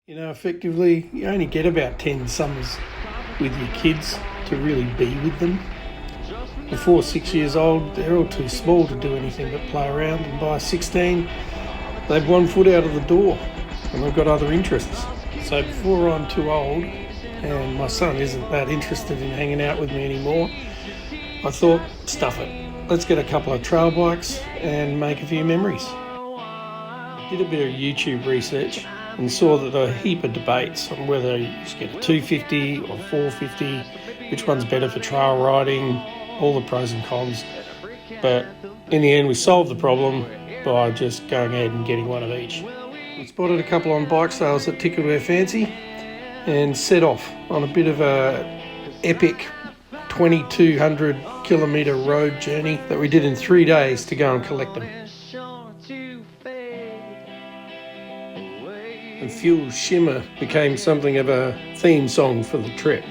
You know, effectively, you only get about 10 summers with your kids to really be with them. Before 6 years old, they're all too small to do anything but play around, and by 16, they've 1 foot out of the door and they've got other interests. So before I'm too old, and my son isn't that interested in hanging out with me anymore, I thought, stuff it. Let's get a couple of trail bikes and make a few memories. Did a bit of YouTube research and saw that there are a heap of debates on whether you should get a 250 or 450, which one's better for trail riding, all the pros and cons. But in the end, we solved the problem by just going ahead and getting one of each. We spotted a couple on bike sales that tickled our fancy and set off on a bit of a epic 2,200 kilometre road journey that we did in 3 days to go and collect them. And Fuel's Shimmer became something of a theme song for the trip.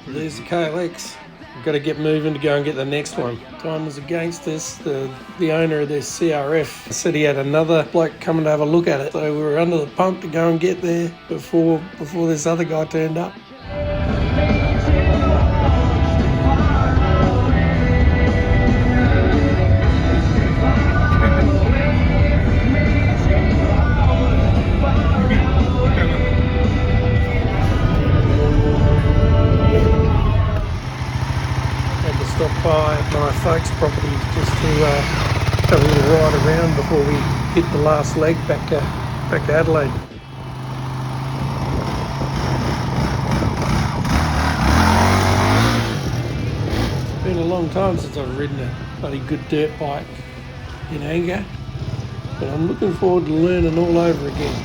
There's the KLX. We've got to get moving to go and get the next one. Time was against us. The owner of this CRF said he had another bloke coming to have a look at it. So we were under the pump to go and get there before this other guy turned up. Stop by my folks' property just to have a little ride around before we hit the last leg back to Adelaide. It's been a long time since I've ridden a bloody good dirt bike in anger, but I'm looking forward to learning all over again.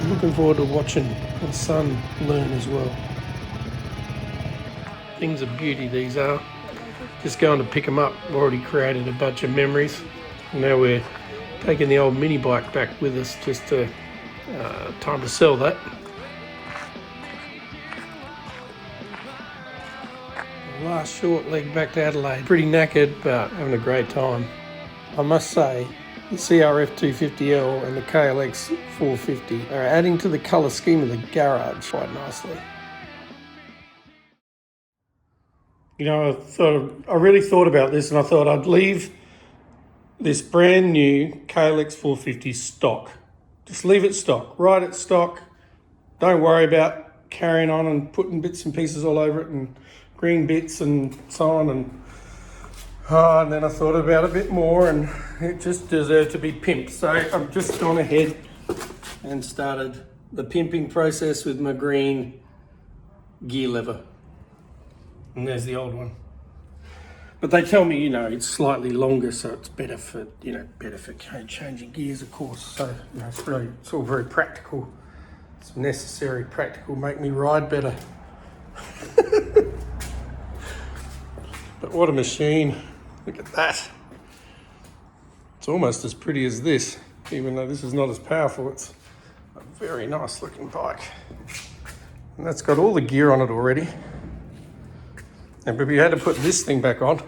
Looking forward to watching my son learn as well. Things of beauty these are. Just going to pick them up. We've already created a bunch of memories. Now we're taking the old mini bike back with us just to time to sell that. Last short leg back to Adelaide. Pretty knackered, but having a great time. I must say, the CRF250L and the KLX450 are adding to the colour scheme of the garage quite nicely. You know, I really thought about this, and I thought I'd leave this brand new KLX450 stock. Just leave it stock, ride it stock. Don't worry about carrying on and putting bits and pieces all over it and green bits and so on. And then I thought about it a bit more, and it just deserved to be pimped. So I've just gone ahead and started the pimping process with my green gear lever. And there's the old one. But they tell me, you know, it's slightly longer, so it's better for, changing gears, of course. So, you know, it's all very practical. It's necessary, practical, make me ride better. But what a machine. Look at that. It's almost as pretty as this, even though this is not as powerful. It's a very nice looking bike. And that's got all the gear on it already. And if you had to put this thing back on,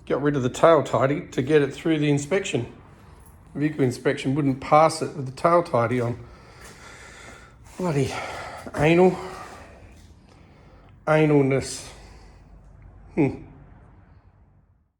got rid of the tail tidy to get it through the inspection. Vehicle inspection wouldn't pass it with the tail tidy on. Bloody analness.